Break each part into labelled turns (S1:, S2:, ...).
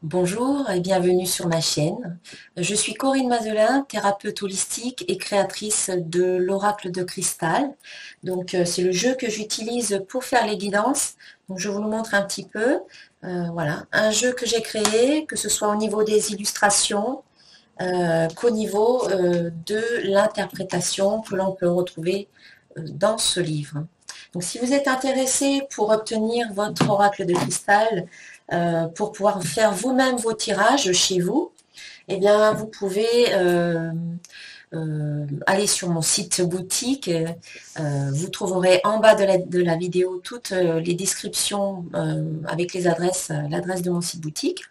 S1: Bonjour et bienvenue sur ma chaîne. Je suis Corinne Mazelin, thérapeute holistique et créatrice de l'oracle de cristal. Donc c'est le jeu que j'utilise pour faire les guidances. Donc je vous le montre un petit peu. Voilà, un jeu que j'ai créé, que ce soit au niveau des illustrations, qu'au niveau de l'interprétation que l'on peut retrouver dans ce livre. Donc, si vous êtes intéressé pour obtenir votre oracle de cristal, pour pouvoir faire vous-même vos tirages chez vous, eh bien, vous pouvez aller sur mon site boutique. Vous trouverez en bas de la vidéo toutes les descriptions avec les adresses, l'adresse de mon site boutique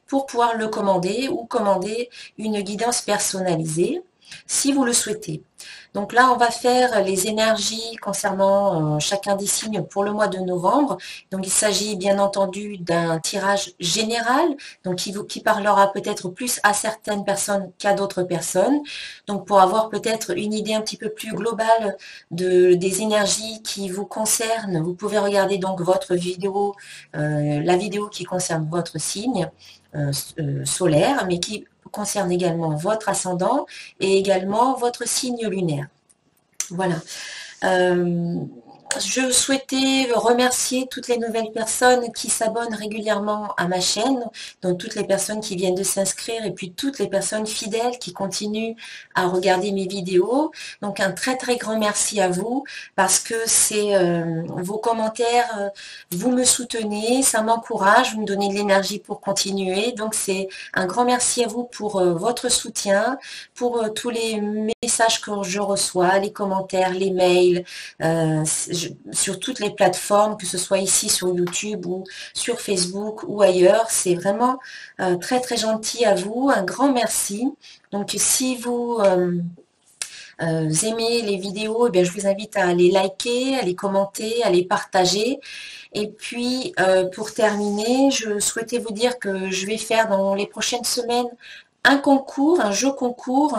S1: pour pouvoir le commander ou commander une guidance personnalisée si vous le souhaitez. Donc là, on va faire les énergies concernant chacun des signes pour le mois de novembre. Donc il s'agit bien entendu d'un tirage général, donc qui parlera peut-être plus à certaines personnes qu'à d'autres personnes. Donc pour avoir peut-être une idée un petit peu plus globale des énergies qui vous concernent, vous pouvez regarder donc votre vidéo, la vidéo qui concerne votre signe solaire, mais qui concerne également votre ascendant et également votre signe lunaire. Voilà. Euh, je souhaitais remercier toutes les nouvelles personnes qui s'abonnent régulièrement à ma chaîne, donc toutes les personnes qui viennent de s'inscrire et puis toutes les personnes fidèles qui continuent à regarder mes vidéos. Donc un très très grand merci à vous parce que c'est vos commentaires, vous me soutenez, ça m'encourage, vous me donnez de l'énergie pour continuer. Donc c'est un grand merci à vous pour votre soutien, pour tous les messages que je reçois, les commentaires, les mails, sur toutes les plateformes, que ce soit ici sur YouTube ou sur Facebook ou ailleurs. C'est vraiment très très gentil à vous, un grand merci. Donc si vous aimez les vidéos, eh bien, je vous invite à les liker, à les commenter, à les partager. Et puis, pour terminer, je souhaitais vous dire que je vais faire dans les prochaines semaines un concours, un jeu concours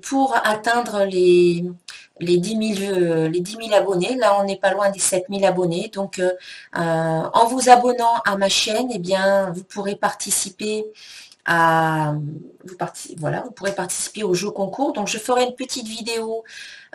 S1: pour atteindre les 10 000, les 10 000 abonnés. Là, on n'est pas loin des 7 000 abonnés. Donc, en vous abonnant à ma chaîne, eh bien, vous pourrez participer à, voilà, vous pourrez participer au jeu concours. Donc, je ferai une petite vidéo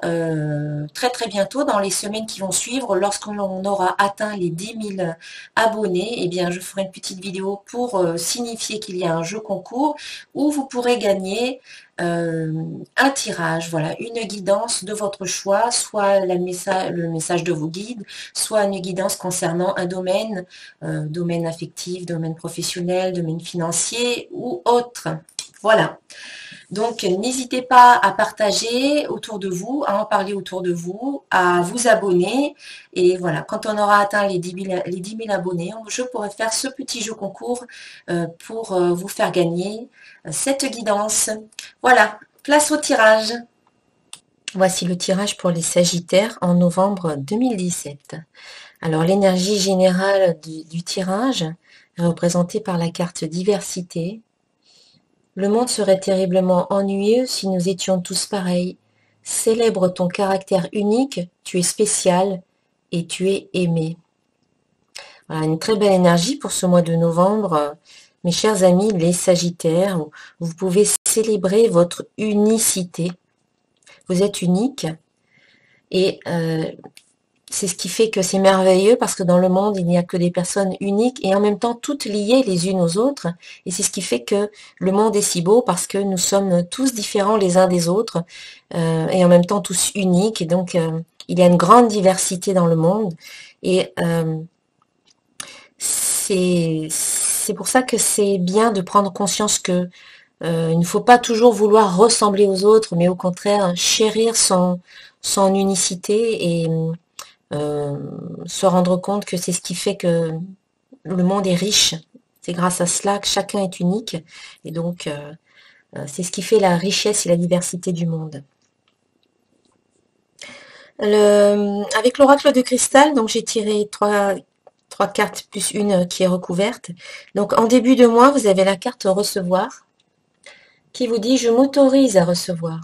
S1: très très bientôt, dans les semaines qui vont suivre, lorsqu'on aura atteint les 10 000 abonnés, eh bien, je ferai une petite vidéo pour signifier qu'il y a un jeu concours où vous pourrez gagner un tirage, voilà, une guidance de votre choix, soit le message de vos guides, soit une guidance concernant un domaine, domaine affectif, domaine professionnel, domaine financier ou autre. Voilà. Donc, n'hésitez pas à partager autour de vous, à en parler autour de vous, à vous abonner. Et voilà, quand on aura atteint les 10 000 abonnés, je pourrai faire ce petit jeu concours pour vous faire gagner cette guidance. Voilà, place au tirage. Voici le tirage pour les Sagittaires en novembre 2017. Alors, l'énergie générale du tirage est représentée par la carte diversité. Le monde serait terriblement ennuyeux si nous étions tous pareils. Célèbre ton caractère unique, tu es spécial et tu es aimé. Voilà, une très belle énergie pour ce mois de novembre. Mes chers amis, les Sagittaires, vous pouvez célébrer votre unicité. Vous êtes unique et c'est ce qui fait que c'est merveilleux parce que dans le monde, il n'y a que des personnes uniques et en même temps toutes liées les unes aux autres. Et c'est ce qui fait que le monde est si beau parce que nous sommes tous différents les uns des autres et en même temps tous uniques. Et donc, il y a une grande diversité dans le monde. Et c'est pour ça que c'est bien de prendre conscience que il ne faut pas toujours vouloir ressembler aux autres, mais au contraire, chérir son unicité et se rendre compte que c'est ce qui fait que le monde est riche. C'est grâce à cela que chacun est unique. Et donc, c'est ce qui fait la richesse et la diversité du monde. Avec l'oracle de cristal, donc j'ai tiré trois cartes plus une qui est recouverte. Donc en début de mois, vous avez la carte recevoir qui vous dit je m'autorise à recevoir.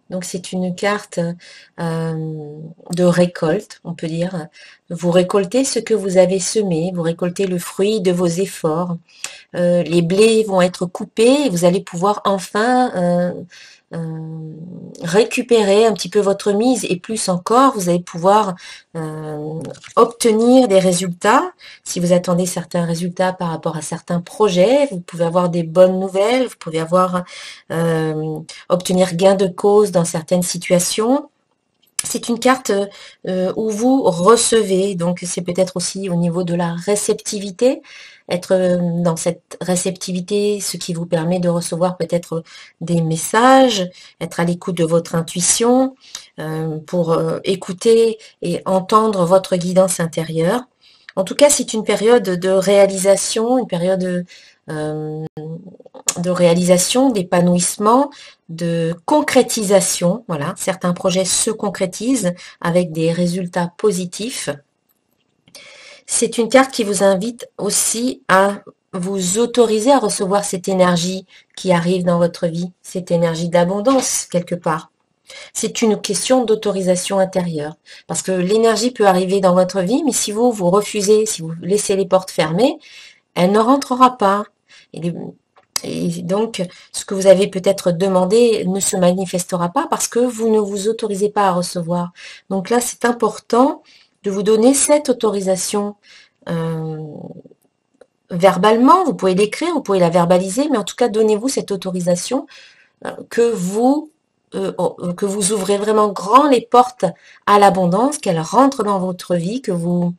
S1: Donc c'est une carte de récolte, on peut dire. Vous récoltez ce que vous avez semé, vous récoltez le fruit de vos efforts. Les blés vont être coupés et vous allez pouvoir enfin récupérer un petit peu votre mise et plus encore, vous allez pouvoir obtenir des résultats. Si vous attendez certains résultats par rapport à certains projets, vous pouvez avoir des bonnes nouvelles, vous pouvez avoir obtenir gain de cause dans certaines situations. C'est une carte où vous recevez, donc c'est peut-être aussi au niveau de la réceptivité, être dans cette réceptivité, ce qui vous permet de recevoir peut-être des messages, être à l'écoute de votre intuition, pour écouter et entendre votre guidance intérieure. En tout cas, c'est une période de réalisation, une période euh, de réalisation, d'épanouissement, de concrétisation. Voilà, certains projets se concrétisent avec des résultats positifs. C'est une carte qui vous invite aussi à vous autoriser à recevoir cette énergie qui arrive dans votre vie, cette énergie d'abondance quelque part. C'est une question d'autorisation intérieure. Parce que l'énergie peut arriver dans votre vie, mais si vous refusez, si vous laissez les portes fermées, elle ne rentrera pas. Et donc, ce que vous avez peut-être demandé ne se manifestera pas parce que vous ne vous autorisez pas à recevoir. Donc là, c'est important de vous donner cette autorisation euh, verbalement. Vous pouvez l'écrire, vous pouvez la verbaliser, mais en tout cas, donnez-vous cette autorisation que vous ouvrez vraiment grand les portes à l'abondance, qu'elle rentre dans votre vie, que vous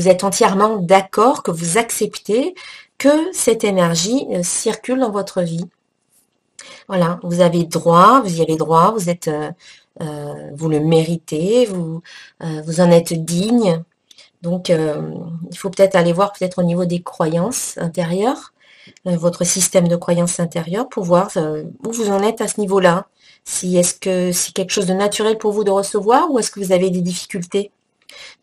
S1: êtes entièrement d'accord, que vous acceptez que cette énergie circule dans votre vie. Voilà, vous avez droit, vous y avez droit, vous le méritez, vous en êtes digne. Donc, il faut peut-être aller voir peut-être au niveau des croyances intérieures, votre système de croyances intérieures pour voir où vous en êtes à ce niveau-là. Si est-ce que c'est quelque chose de naturel pour vous de recevoir ou est-ce que vous avez des difficultés?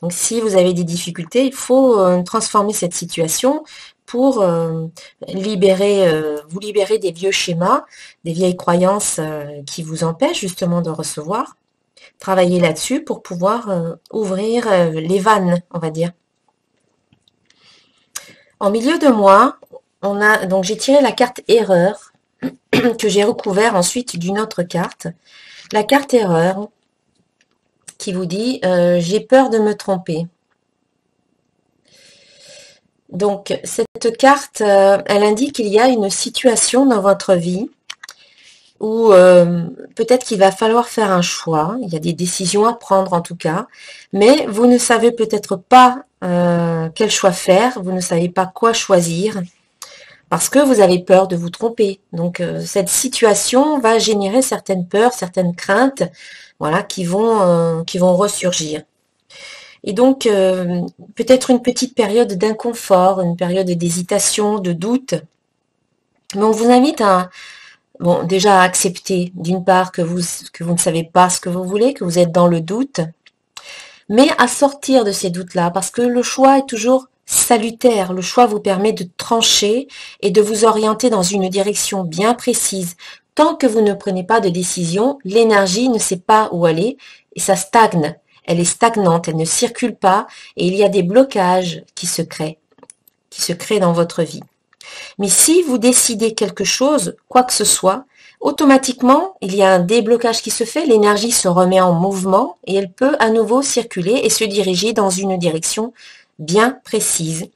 S1: Donc, si vous avez des difficultés, il faut transformer cette situation pour vous libérer des vieux schémas, des vieilles croyances qui vous empêchent justement de recevoir. Travailler là-dessus pour pouvoir ouvrir les vannes, on va dire. En milieu de mois, donc j'ai tiré la carte erreur que j'ai recouvert ensuite d'une autre carte. La carte erreur qui vous dit j'ai peur de me tromper. Donc cette carte, elle indique qu'il y a une situation dans votre vie où peut-être qu'il va falloir faire un choix. Il y a des décisions à prendre en tout cas, mais vous ne savez peut-être pas quel choix faire, vous ne savez pas quoi choisir parce que vous avez peur de vous tromper. Donc cette situation va générer certaines peurs, certaines craintes, voilà, qui vont ressurgir. Et donc peut-être une petite période d'inconfort, une période d'hésitation, de doute. Mais on vous invite à déjà à accepter d'une part que vous ne savez pas ce que vous voulez, que vous êtes dans le doute, mais à sortir de ces doutes-là, parce que le choix est toujours salutaire. Le choix vous permet de trancher et de vous orienter dans une direction bien précise. Tant que vous ne prenez pas de décision, l'énergie ne sait pas où aller et ça stagne. Elle est stagnante, elle ne circule pas et il y a des blocages qui se créent dans votre vie. Mais si vous décidez quelque chose, quoi que ce soit, automatiquement, il y a un déblocage qui se fait, l'énergie se remet en mouvement et elle peut à nouveau circuler et se diriger dans une direction bien précise.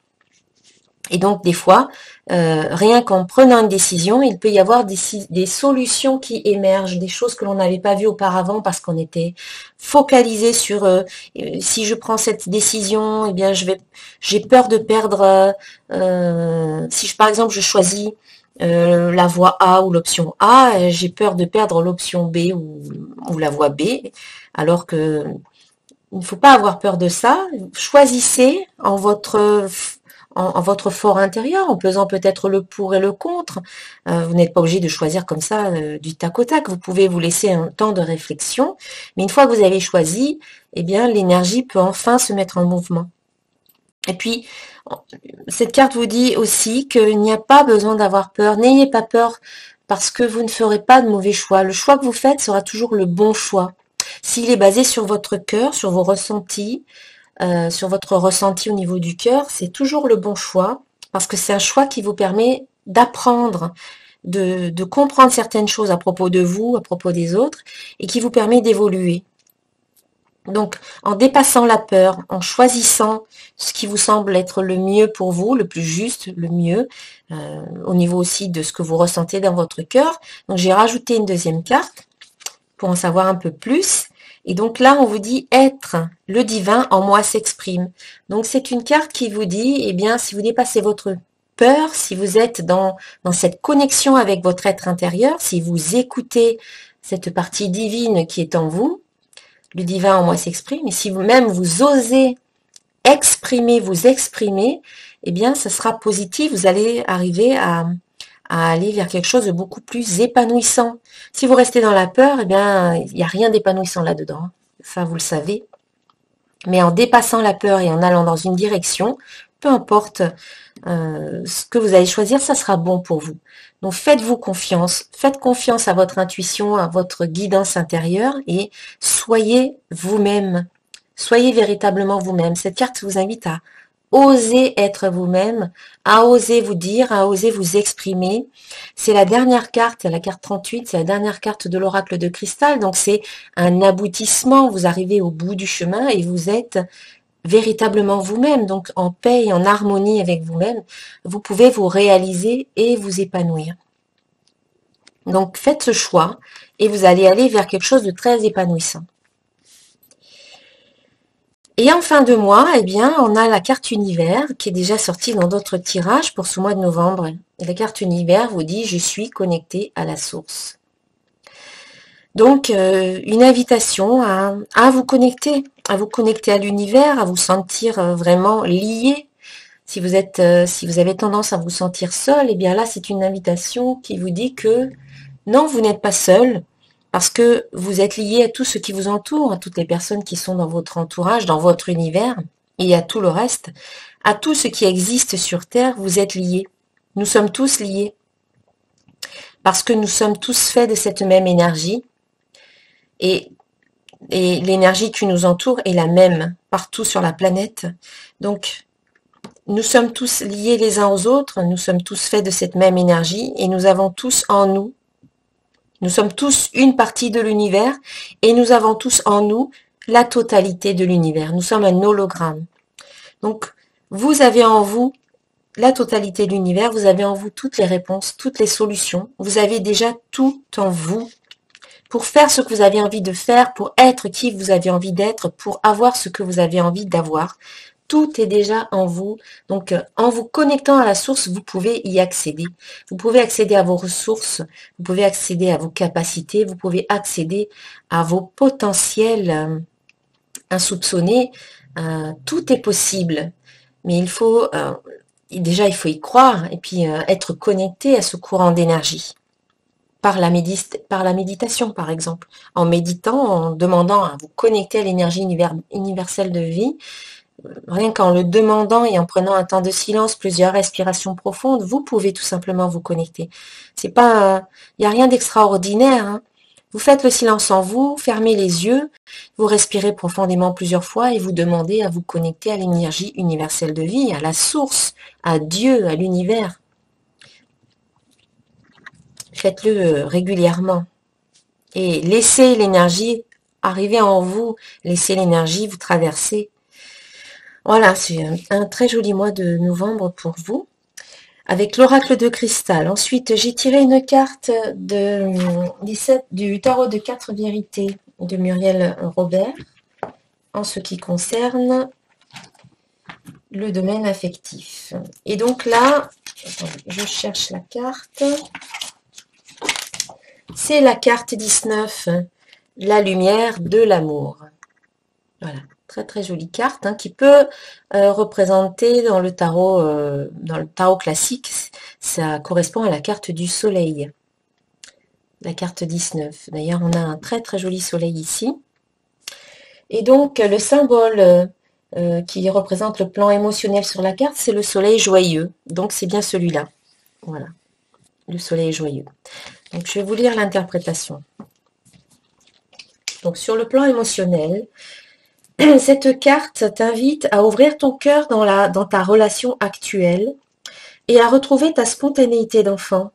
S1: Et donc, des fois, rien qu'en prenant une décision, il peut y avoir des solutions qui émergent, des choses que l'on n'avait pas vues auparavant parce qu'on était focalisé sur si je prends cette décision, eh bien, j'ai peur de perdre. Si par exemple, je choisis la voie A ou l'option A, j'ai peur de perdre l'option B ou la voie B, alors que il ne faut pas avoir peur de ça. Choisissez en votre fort intérieur, en pesant peut-être le pour et le contre. Vous n'êtes pas obligé de choisir comme ça du tac au tac. Vous pouvez vous laisser un temps de réflexion. Mais une fois que vous avez choisi, eh bien, l'énergie peut enfin se mettre en mouvement. Et puis, cette carte vous dit aussi qu'il n'y a pas besoin d'avoir peur. N'ayez pas peur parce que vous ne ferez pas de mauvais choix. Le choix que vous faites sera toujours le bon choix. S'il est basé sur votre cœur, sur vos ressentis, sur votre ressenti au niveau du cœur, c'est toujours le bon choix parce que c'est un choix qui vous permet d'apprendre, de comprendre certaines choses à propos de vous, à propos des autres, et qui vous permet d'évoluer. Donc, en dépassant la peur, en choisissant ce qui vous semble être le mieux pour vous, le plus juste, le mieux, au niveau aussi de ce que vous ressentez dans votre cœur. Donc, j'ai rajouté une deuxième carte pour en savoir un peu plus. Et donc là, on vous dit être le divin en moi s'exprime. Donc, c'est une carte qui vous dit, eh bien, si vous dépassez votre peur, si vous êtes dans cette connexion avec votre être intérieur, si vous écoutez cette partie divine qui est en vous, le divin en moi s'exprime, et si vous-même vous osez vous exprimer, eh bien, ça sera positif, vous allez arriver à aller vers quelque chose de beaucoup plus épanouissant. Si vous restez dans la peur, eh bien, il n'y a rien d'épanouissant là-dedans. Ça, vous le savez. Mais en dépassant la peur et en allant dans une direction, peu importe ce que vous allez choisir, ça sera bon pour vous. Donc faites-vous confiance, faites confiance à votre intuition, à votre guidance intérieure et soyez vous-même. Soyez véritablement vous-même. Cette carte vous invite à oser être vous-même, à oser vous dire, à oser vous exprimer. C'est la dernière carte, la carte 38, c'est la dernière carte de l'oracle de cristal, donc c'est un aboutissement, vous arrivez au bout du chemin et vous êtes véritablement vous-même, donc en paix et en harmonie avec vous-même, vous pouvez vous réaliser et vous épanouir. Donc faites ce choix et vous allez aller vers quelque chose de très épanouissant. Et en fin de mois, eh bien, on a la carte univers qui est déjà sortie dans d'autres tirages pour ce mois de novembre. Et la carte univers vous dit « Je suis connecté à la source ». Donc, une invitation à vous connecter à l'univers, à vous sentir vraiment lié. Si vous avez tendance à vous sentir seul, eh bien là, c'est une invitation qui vous dit que non, vous n'êtes pas seul, parce que vous êtes lié à tout ce qui vous entoure, à toutes les personnes qui sont dans votre entourage, dans votre univers, et à tout le reste, à tout ce qui existe sur Terre, vous êtes liés. Nous sommes tous liés, parce que nous sommes tous faits de cette même énergie, et l'énergie qui nous entoure est la même partout sur la planète. Donc, nous sommes tous liés les uns aux autres, nous sommes tous faits de cette même énergie, et nous avons tous en nous, nous sommes tous une partie de l'univers, et nous avons tous en nous la totalité de l'univers. Nous sommes un hologramme. Donc, vous avez en vous la totalité de l'univers, vous avez en vous toutes les réponses, toutes les solutions. Vous avez déjà tout en vous pour faire ce que vous avez envie de faire, pour être qui vous avez envie d'être, pour avoir ce que vous avez envie d'avoir. Tout est déjà en vous. Donc, en vous connectant à la source, vous pouvez y accéder. Vous pouvez accéder à vos ressources, vous pouvez accéder à vos capacités, vous pouvez accéder à vos potentiels insoupçonnés. Tout est possible. Mais il faut, déjà, il faut y croire et puis être connecté à ce courant d'énergie. Par la méditation, par exemple. En méditant, en demandant à vous connecter à l'énergie universelle de vie, rien qu'en le demandant et en prenant un temps de silence, plusieurs respirations profondes, vous pouvez tout simplement vous connecter. C'est pas, il n'y a rien d'extraordinaire, hein. Vous faites le silence en vous, fermez les yeux, vous respirez profondément plusieurs fois et vous demandez à vous connecter à l'énergie universelle de vie, à la source, à Dieu, à l'univers. Faites-le régulièrement et laissez l'énergie arriver en vous, laissez l'énergie vous traverser. Voilà, c'est un très joli mois de novembre pour vous, avec l'oracle de cristal. Ensuite, j'ai tiré une carte du tarot de 4 vérités de Muriel Robert, en ce qui concerne le domaine affectif. Et donc là, attendez, je cherche la carte. C'est la carte 19, la lumière de l'amour. Voilà. Très très jolie carte hein, qui peut représenter dans le tarot classique, ça correspond à la carte du soleil, la carte 19. D'ailleurs, on a un très très joli soleil ici. Et donc, le symbole qui représente le plan émotionnel sur la carte, c'est le soleil joyeux. Donc, c'est bien celui-là. Voilà, le soleil joyeux. Donc, je vais vous lire l'interprétation. Donc sur le plan émotionnel, cette carte t'invite à ouvrir ton cœur dans ta relation actuelle et à retrouver ta spontanéité d'enfant.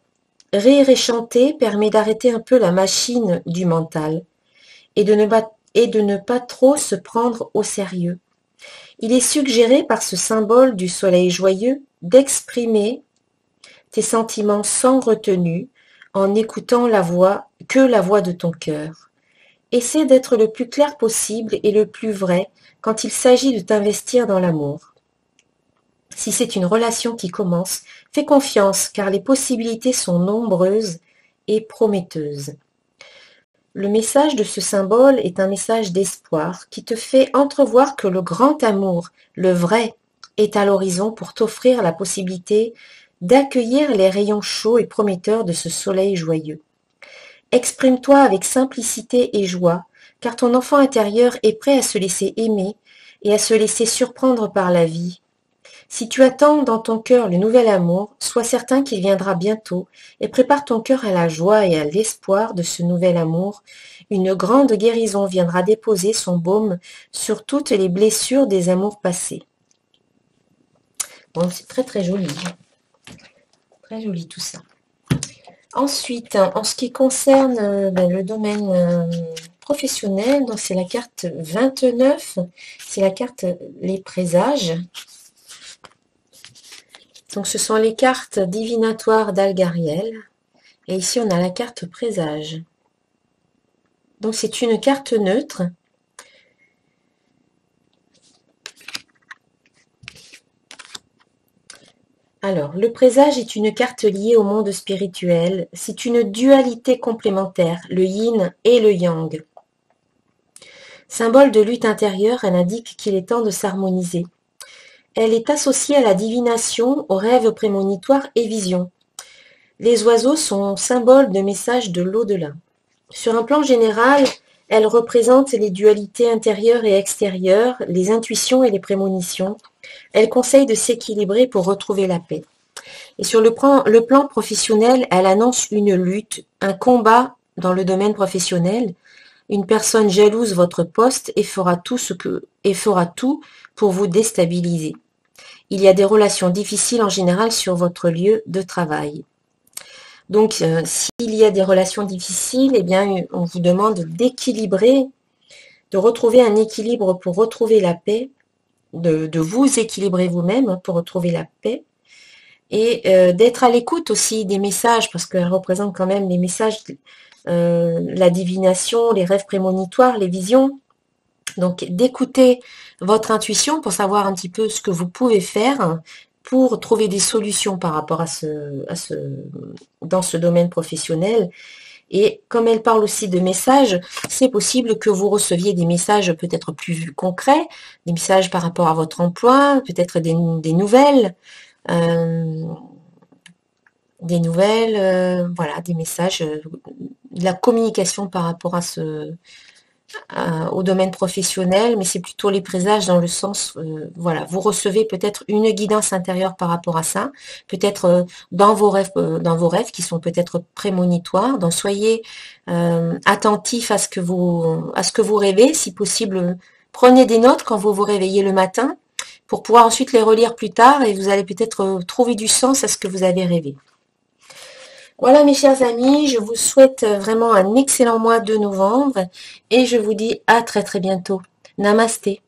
S1: Rire et chanter permet d'arrêter un peu la machine du mental et de ne pas trop se prendre au sérieux. Il est suggéré par ce symbole du soleil joyeux d'exprimer tes sentiments sans retenue en écoutant la voix de ton cœur. Essaie d'être le plus clair possible et le plus vrai quand il s'agit de t'investir dans l'amour. Si c'est une relation qui commence, fais confiance car les possibilités sont nombreuses et prometteuses. Le message de ce symbole est un message d'espoir qui te fait entrevoir que le grand amour, le vrai, est à l'horizon pour t'offrir la possibilité d'accueillir les rayons chauds et prometteurs de ce soleil joyeux. Exprime-toi avec simplicité et joie, car ton enfant intérieur est prêt à se laisser aimer et à se laisser surprendre par la vie. Si tu attends dans ton cœur le nouvel amour, sois certain qu'il viendra bientôt et prépare ton cœur à la joie et à l'espoir de ce nouvel amour. Une grande guérison viendra déposer son baume sur toutes les blessures des amours passés. Bon, c'est très très joli. Très joli tout ça. Ensuite, en ce qui concerne le domaine professionnel, donc c'est la carte 29, c'est la carte les présages. Donc ce sont les cartes divinatoires d'Algariel. Et ici on a la carte présage. Donc c'est une carte neutre. Alors, le présage est une carte liée au monde spirituel. C'est une dualité complémentaire, le yin et le yang. Symbole de lutte intérieure, elle indique qu'il est temps de s'harmoniser. Elle est associée à la divination, aux rêves prémonitoires et visions. Les oiseaux sont symboles de messages de l'au-delà. Sur un plan général, elle représente les dualités intérieures et extérieures, les intuitions et les prémonitions. Elle conseille de s'équilibrer pour retrouver la paix. Et sur le plan professionnel, elle annonce une lutte, un combat dans le domaine professionnel. Une personne jalouse votre poste et fera tout pour vous déstabiliser. Il y a des relations difficiles en général sur votre lieu de travail. Donc, s'il y a des relations difficiles, eh bien, on vous demande d'équilibrer, de retrouver un équilibre pour retrouver la paix, de vous équilibrer vous-même pour retrouver la paix, et d'être à l'écoute aussi des messages, parce qu'elle représente quand même les messages, la divination, les rêves prémonitoires, les visions. Donc, d'écouter votre intuition pour savoir un petit peu ce que vous pouvez faire pour trouver des solutions par rapport dans ce domaine professionnel. Et comme elle parle aussi de messages, c'est possible que vous receviez des messages peut-être plus concrets, des messages par rapport à votre emploi, peut-être des nouvelles, voilà, des messages, de la communication par rapport au domaine professionnel, mais c'est plutôt les présages dans le sens, voilà, vous recevez peut-être une guidance intérieure par rapport à ça, peut-être dans vos rêves qui sont peut-être prémonitoires. Donc soyez attentifs à ce que vous rêvez, si possible, prenez des notes quand vous vous réveillez le matin pour pouvoir ensuite les relire plus tard et vous allez peut-être trouver du sens à ce que vous avez rêvé. Voilà mes chers amis, je vous souhaite vraiment un excellent mois de novembre et je vous dis à très très bientôt. Namasté.